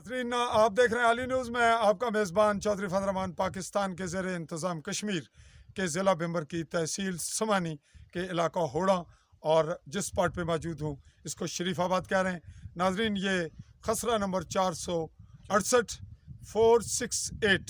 नाज़रीन, आप देख रहे हैं आली न्यूज़ में। आपका मेज़बान चौधरी फजल रहमान पाकिस्तान के ज़ेर इंतज़ाम कश्मीर के ज़िला बिम्बर की तहसील समानी के इलाका होड़ा और जिस स्पॉट पे मौजूद हूँ इसको शरीफाबाद कह रहे हैं। नाज़रीन, ये खसरा नंबर 468 468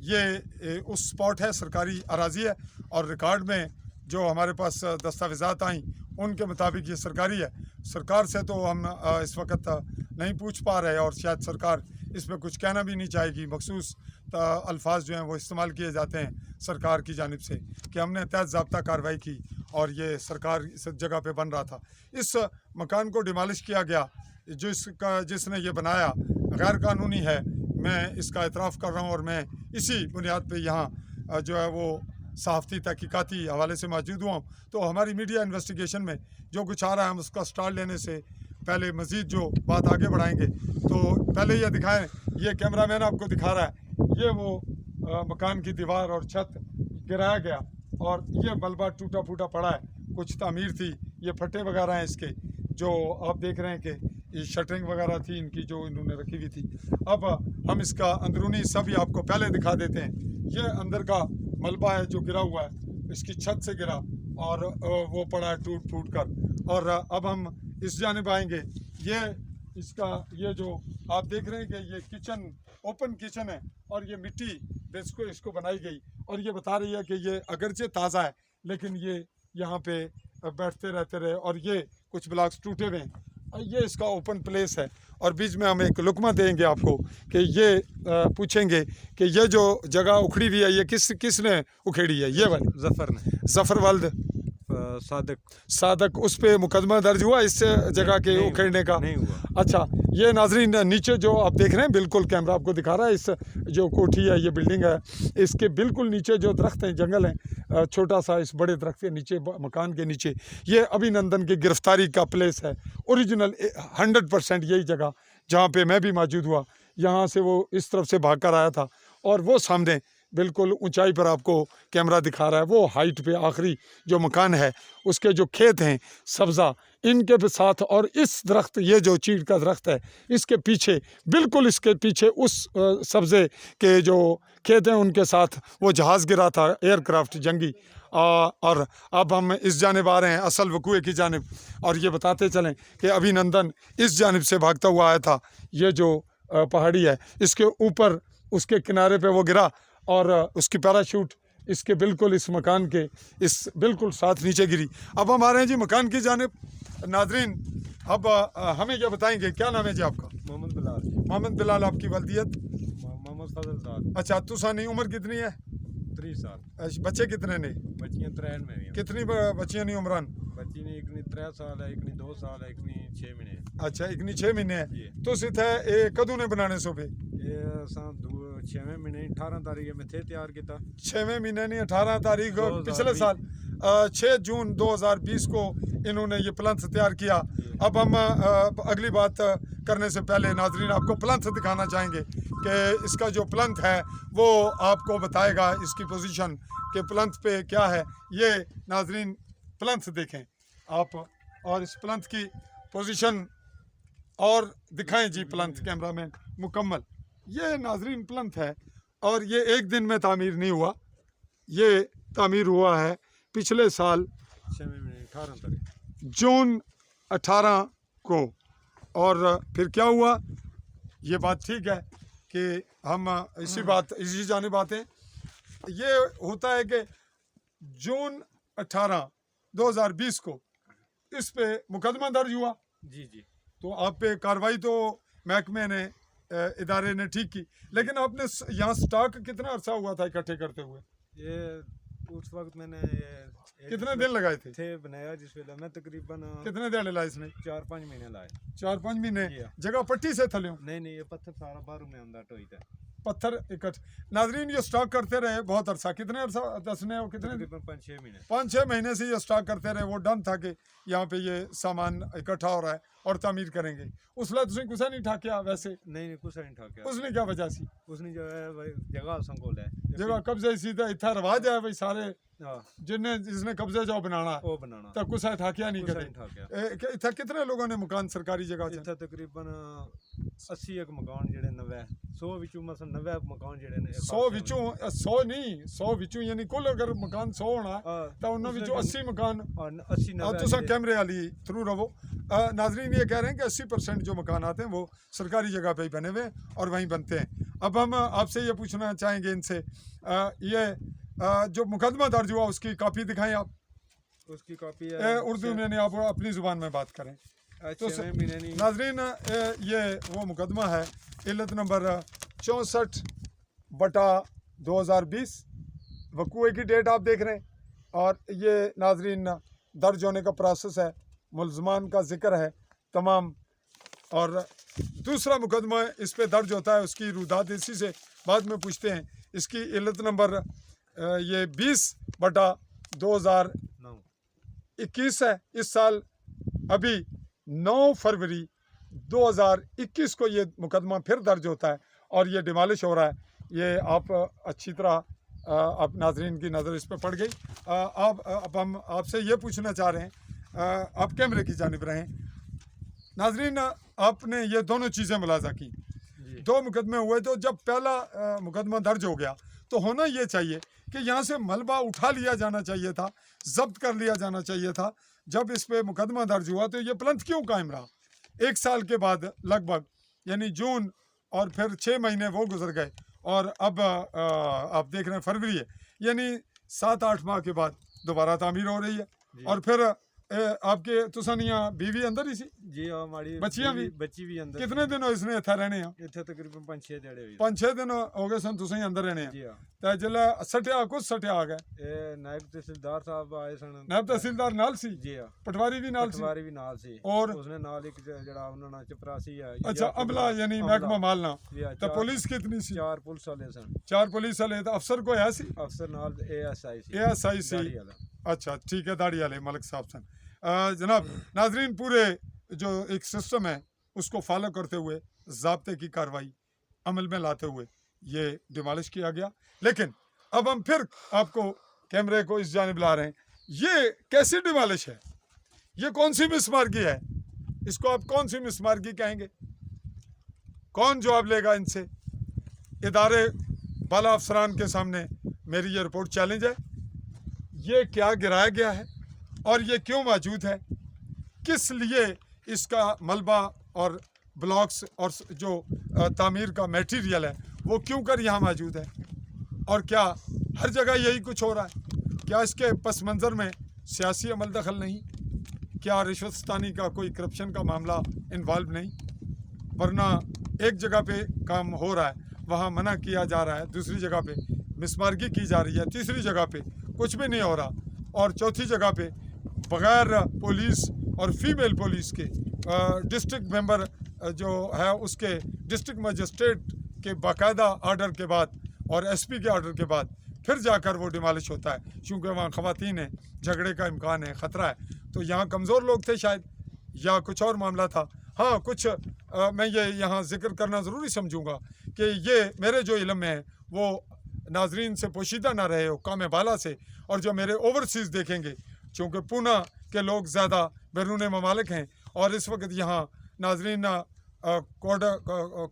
ये उस स्पॉट है, सरकारी अराजी है और रिकॉर्ड में जो हमारे पास दस्तावेज़ात आई उनके मुताबिक ये सरकारी है। सरकार से तो हम इस वक्त नहीं पूछ पा रहे और शायद सरकार इस पर कुछ कहना भी नहीं चाहेगी। मखसूस अल्फाज जो हैं वो इस्तेमाल किए जाते हैं सरकार की जानिब से कि हमने तहत ज़ाब्ता कार्रवाई की और ये सरकार इस जगह पे बन रहा था। इस मकान को डिमॉलिश किया गया, जिसने ये बनाया गैर कानूनी है। मैं इसका एतराफ़ कर रहा हूँ और मैं इसी बुनियाद पे यहाँ जो है वो सहाफ़ती तहकीकाती हवाले से मौजूद हुआ हूँ। तो हमारी मीडिया इन्वेस्टिगेशन में जो कुछ आ रहा है हम उसका स्टार्ट लेने से पहले मज़ीद जो बात आगे बढ़ाएंगे। तो पहले ये दिखाएं, ये कैमरामैन आपको दिखा रहा है, ये वो मकान की दीवार और छत गिराया गया और ये मलबा टूटा फूटा पड़ा है। कुछ तामीर थी, ये फटे वगैरह हैं इसके, जो आप देख रहे हैं कि ये शटरिंग वगैरह थी इनकी जो इन्होंने रखी हुई थी। अब हम इसका अंदरूनी सभी आपको पहले दिखा देते हैं। ये अंदर का मलबा है जो गिरा हुआ है, इसकी छत से गिरा और वो पड़ा है टूट फूट कर। और अब हम इस जानिब आएंगे। ये इसका ये जो आप देख रहे हैं कि ये किचन ओपन किचन है और ये मिट्टी इसको बनाई गई और ये बता रही है कि ये अगरचे ताज़ा है लेकिन ये यहाँ पे बैठते रहते रहे और ये कुछ ब्लॉक्स टूटे हुए हैं। ये इसका ओपन प्लेस है और बीच में हम एक लुकमा देंगे आपको कि ये पूछेंगे कि ये जो जगह उखड़ी हुई है ये किसने उखेड़ी है। ये वाली जफ़र वल्द सादक, उस पे मुकदमा दर्ज हुआ इस जगह के उखेड़ने का? नहीं हुआ। अच्छा, ये नाजरीन नीचे जो आप देख रहे हैं, बिल्कुल कैमरा आपको दिखा रहा है, इस जो कोठी है ये बिल्डिंग है, इसके बिल्कुल नीचे जो दरख्त हैं, जंगल है छोटा सा, इस बड़े दरख्त के नीचे, मकान के नीचे ये अभिनंदन की गिरफ्तारी का प्लेस है। ओरिजिनल 100% यही जगह जहाँ पे मैं भी मौजूद हुआ। यहाँ से वो इस तरफ से भाग कर आया था और वो सामने बिल्कुल ऊंचाई पर आपको कैमरा दिखा रहा है, वो हाइट पे आखिरी जो मकान है उसके जो खेत हैं सब्ज़ा, इनके साथ और इस दरख्त, ये जो चीड़ का दरख्त है इसके पीछे, बिल्कुल इसके पीछे उस सब्ज़े के जो खेत हैं उनके साथ वो जहाज़ गिरा था, एयरक्राफ्ट जंगी। और अब हम इस जानिब आ रहे हैं असल वकूए की जानिब और ये बताते चलें कि अभिनंदन इस जानिब से भागता हुआ आया था। ये जो पहाड़ी है इसके ऊपर उसके किनारे पे वो गिरा और उसकी पैराशूट इसके बिल्कुल इस मकान के इस बिल्कुल साथ नीचे गिरी। अब हम आ रहे हैं जी मकान की जानिब। नाजरीन, अब हमें ये बताएंगे, क्या नाम है जी आपका? मोहम्मद बिलाल। आपकी वल्दियत? मोहम्मद फजल साहब। अच्छा, तुसानी उम्र कितनी है? 3 साल। बच्चे कितने ने? बच्चियां 3 में। कितनी बच्चियां नहीं उम्रान? बच्ची ने एक 3 साल है, एक 2 साल है, एक 6 महीने। अच्छा, एक 6 महीने है। तो इतने कदों ने बनाने सो पे? 6वें महीने 18 तारीख में थे तैयार किया। 6वें महीने नहीं, 18 तारीख पिछले साल 6 जून 2020 को इन्होंने ये प्लंथ तैयार किया। अब हम अगली बात करने से पहले नाजरीन आपको प्लंथ दिखाना चाहेंगे कि इसका जो प्लंथ है वो आपको बताएगा इसकी पोजीशन के प्लंथ पे क्या है। ये नाजरीन प्लंथ देखें आप और इस प्लंथ की पोजीशन और दिखाएं जी प्लंथ, कैमरामैन मुकम्मल। ये नाजरीन प्लंथ है और ये एक दिन में तामीर नहीं हुआ, ये तामीर हुआ है पिछले साल 18 तारीख जून 18 को। और फिर क्या हुआ, ये बात ठीक है कि हम इसी जानिब आते हैं। ये होता है कि जून 18 2020 को इस पे मुकदमा दर्ज हुआ। जी। तो आप पे कार्रवाई तो महकमे ने इदारे ने ठीक की, लेकिन आपने यहाँ स्टॉक कितना अरसा हुआ था इकट्ठे करते हुए? ये उस वक्त मैंने कितने दिन लगाए थे बनाया जिस वेला मैं तकरीबन कितने दिन लाए इसने? 4-5 महीने लाए। 4-5 महीने। जगह पट्टी से थले? नहीं, ये पत्थर सारा बाहर में अंदर टोई था, पत्थर इकट्ठे। नाजरीन, ये स्टॉक करते रहे बहुत अरसा, कितने अरसा दसने और कितने? 5-6 महीने। 5-6 महीने से ये स्टॉक करते रहे। वो डन था कि यहाँ पे ये सामान इकट्ठा हो रहा है और तामीर करेंगे। उसला तुझे कुछ नहीं ठाकिया? वैसे नहीं, कुछ नहीं ठाकिया। उसने क्या वजह सी? उसने जो है भाई जगह संकोल है, जगह कब्जे सी था, इतना रवाज है भाई सारे हाँ जिसने कब्जा जाओ बनाना वो बनाना तो कुछ ठाकिया नहीं कुछ कदे नहीं ठाकिया इतना कितने लोगों ने मकान सरकारी जगह च इत्थे तकरीबन 80 एक मकान जेड़े नवे 100 विचों मसन 90 मकान जेड़े ने 100 विचों 100 नहीं 100 विचों यानी कुल अगर मकान 100 होना तो उन्होंने विचों 80 मकान 80 90 तुसा कैमरे वाली थ्रू रहो नाजरीन ये कह रहे हैं कि 80% जो मकान आते हैं वो सरकारी जगह पे ही बने हुए हैं और वहीं बनते हैं। अब हम आपसे ये पूछना चाहेंगे इनसे ये जो मुकदमा दर्ज हुआ उसकी कॉपी दिखाएं आप। उसकी कॉपी है उर्दू में नहीं, आप अपनी ज़ुबान में बात करें। तो नाजरीन ये वो मुकदमा है इल्लत नंबर 64/2020, वकूए की डेट आप देख रहे हैं और ये नाजरीन दर्ज होने का प्रोसेस है, मुलजमान का जिक्र है तमाम। और दूसरा मुकदमा इस पे दर्ज होता है, उसकी रुदात इसी से बाद में पूछते हैं। इसकी इल्लत नंबर ये 20/2021 है। इस साल अभी 9 फरवरी 2021 को ये मुकदमा फिर दर्ज होता है और ये डिमालिश हो रहा है। ये आप अच्छी तरह आप नाजरीन की नज़र इस पर पड़ गई। अब हम आपसे ये पूछना चाह रहे हैं, आप कैमरे की जानिब रहें। नाजरीन आपने ये दोनों चीज़ें मुलाजा की, दो मुकदमे हुए। तो जब पहला मुकदमा दर्ज हो गया तो होना ये चाहिए कि यहाँ से मलबा उठा लिया जाना चाहिए था, जब्त कर लिया जाना चाहिए था। जब इस पे मुकदमा दर्ज हुआ तो ये प्लंथ क्यों कायम रहा? 1 साल के बाद लगभग यानी जून और फिर 6 महीने वो गुजर गए और अब आप देख रहे हैं फरवरी है, यानी 7-8 माह के बाद दोबारा तामीर हो रही है। और फिर आपके तुसानिया बीवी अंदर ही सी जी हमारी बच्चियां भी बच्ची भी अंदर। कितने दिन हो इसने इत्थे रहने हैं? इत्थे तकरीबन 5-6 दिहाड़े हुए 5-6 दिन हो गए सन तुसें अंदर रहने हैं। जी हां ते जिल्लै सट्टिया कुछ सट्टिया आ गए? ए नायब तहसीलदार साहब आए सन। नायब तहसीलदार नाल सी? जी हां पटवारी भी नाल सी? पटवारी भी नाल सी और उसने नाल एक जेड़ा उन्होंने चपरासी है अच्छा अमला यानी महकमा मालना ते पुलिस कितनी सी? 4 पुलिस वाले सन। 4 पुलिस वाले ते अफसर कोई है सी? अफसर नाल एएसआई सी। एएसआई सी, अच्छा ठीक है, दाढ़ी वाले मलिक साहब सन। जनाब नाजरीन पूरे जो एक सिस्टम है उसको फॉलो करते हुए ज़ाब्ते की कार्रवाई अमल में लाते हुए ये डिमोलिश किया गया। लेकिन अब हम फिर आपको कैमरे को इस जानिब ला रहे हैं, ये कैसी डिमोलिश है? ये कौन सी मिसमार्गी है? इसको आप कौन सी मिसमार्गी कहेंगे? कौन जवाब लेगा इनसे? इदारे बाला अफसरान के सामने मेरी ये रिपोर्ट चैलेंज है। ये क्या गिराया गया है और ये क्यों मौजूद है? किस लिए इसका मलबा और ब्लॉक्स और जो तामीर का मटेरियल है वो क्यों कर यहाँ मौजूद है? और क्या हर जगह यही कुछ हो रहा है? क्या इसके पस मंज़र में सियासी अमल दखल नहीं? क्या रिश्वतस्तानी का कोई करप्शन का मामला इन्वॉल्व नहीं? वरना एक जगह पे काम हो रहा है वहाँ मना किया जा रहा है, दूसरी जगह पे मिसमार्गी की जा रही है, तीसरी जगह पे कुछ भी नहीं हो रहा और चौथी जगह पे बग़ैर पुलिस और फीमेल पुलिस के डिस्ट्रिक्ट मेंबर जो है उसके डिस्ट्रिक्ट मजिस्ट्रेट के बाकायदा आर्डर के बाद और एसपी के आर्डर के बाद फिर जाकर वो डिमोलिश होता है, क्योंकि वहाँ ख़वातीन हैं, झगड़े का इम्कान है, ख़तरा है। तो यहाँ कमज़ोर लोग थे शायद या कुछ और मामला था। हाँ कुछ मैं ये यहाँ जिक्र करना ज़रूरी समझूँगा कि ये मेरे जो इल्म में है वो नाजरीन से पोशीदा ना रहे हुक्काम बाला से। और जो मेरे ओवरसीज़ देखेंगे, चूँकि पूना के लोग ज़्यादा बैरून ममालिक हैं और इस वक्त यहाँ नाजरीन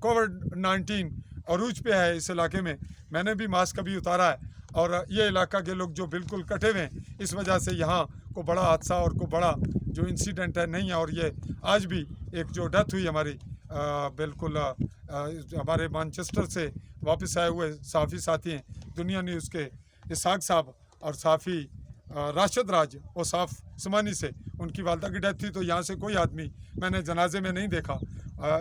कोविड-19 अरूज पे है इस इलाके में। मैंने भी मास्क कभी उतारा है और ये इलाका के लोग जो बिल्कुल कटे हुए हैं, इस वजह से यहाँ को बड़ा हादसा और को बड़ा जो इंसिडेंट है नहीं है। और ये आज भी एक जो डेथ हुई हमारी बिल्कुल हमारे मैनचेस्टर से वापस आए हुए साफ़ी साथी हैं दुनिया न्यूज़ के इसहाक साहब और साफ़ी राशिद राज ओसाफ समानी से, उनकी वालदा की डेथ थी। तो यहाँ से कोई आदमी मैंने जनाजे में नहीं देखा।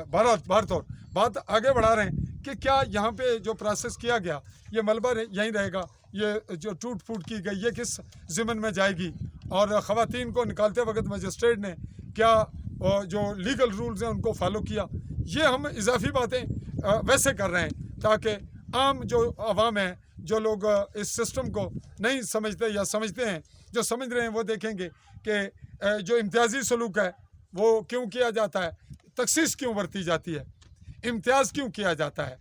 बार तौर बात आगे बढ़ा रहे हैं कि क्या यहाँ पे जो प्रोसेस किया गया ये मलबा यहीं रहेगा, ये जो टूट फूट की गई ये किस ज़िम्मन में जाएगी? और ख़वातीन को निकालते वक्त मजिस्ट्रेट ने क्या जो लीगल रूल्स हैं उनको फॉलो किया? ये हम इजाफी बातें वैसे कर रहे हैं ताकि आम जो आवाम है, जो लोग इस सिस्टम को नहीं समझते या समझते हैं, जो समझ रहे हैं वो देखेंगे कि जो इम्तियाजी सलूक है वो क्यों किया जाता है, तखसीस क्यों बरती जाती है, इम्तियाज़ क्यों किया जाता है,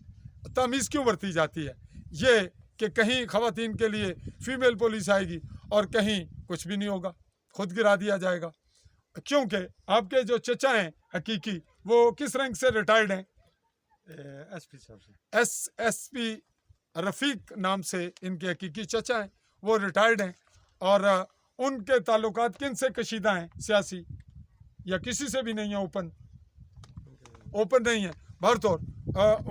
तमीज़ क्यों बरती जाती है, ये कि कहीं ख़वातीन के लिए फ़ीमेल पुलिस आएगी और कहीं कुछ भी नहीं होगा, खुद गिरा दिया जाएगा। क्योंकि आपके जो चचा हैं हकीकी, वो किस रैंक से रिटायर्ड हैं? एसपी साहब से। एसएसपी रफ़ीक नाम से इनके हकीकी चचा हैं, वो रिटायर्ड हैं। और उनके ताल्लुकात किन से कशीदा हैं सियासी, या किसी से भी नहीं है? ओपन नहीं है। बहरतौर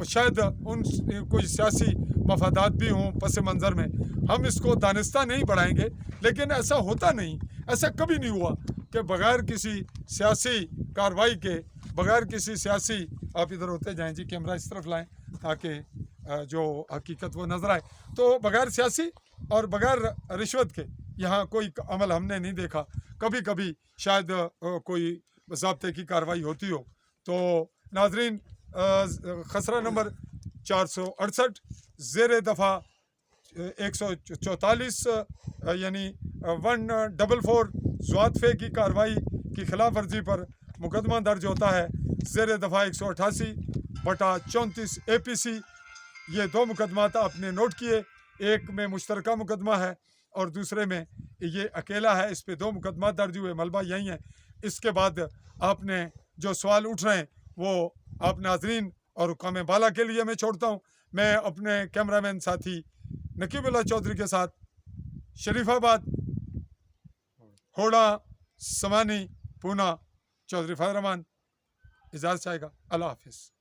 शायद उन कोई सियासी मफादात भी हों पस मंज़र में, हम इसको दानिस्ता नहीं बढ़ाएंगे, लेकिन ऐसा होता नहीं, ऐसा कभी नहीं हुआ कि बग़ैर किसी सियासी कार्रवाई के, बग़ैर किसी सियासी, आप इधर होते जाएं जी, कैमरा इस तरफ लाएं ताकि जो हकीकत वो नज़र आए, तो बग़ैर सियासी और बग़ैर रिश्वत के यहाँ कोई अमल हमने नहीं देखा। कभी कभी शायद कोई ज़ाब्ते की कार्रवाई होती हो। तो नाजरीन, खसरा नंबर 468 ज़ेर दफ़ा 144 यानी 144 ज़वातफ़े की कार्रवाई की खिलाफ वर्जी पर मुकदमा दर्ज होता है। ज़ेर दफ़ा 188/34 APC। ये दो मुकदमात आपने नोट किए, एक में मुश्तरका मुकदमा है और दूसरे में ये अकेला है, इस पे दो मुकदमा दर्ज हुए, मलबा यही है। इसके बाद आपने जो सवाल उठ रहे हैं वो आप नाजरीन और हुक्काम बाला के लिए मैं छोड़ता हूँ। मैं अपने कैमरामैन साथी नकीबुल्लाह चौधरी के साथ शरीफाबाद, होड़ा, समानी, पूना, चौधरी फजल रहमान इजाज़त चाहेगा। अल्लाह हाफिज़।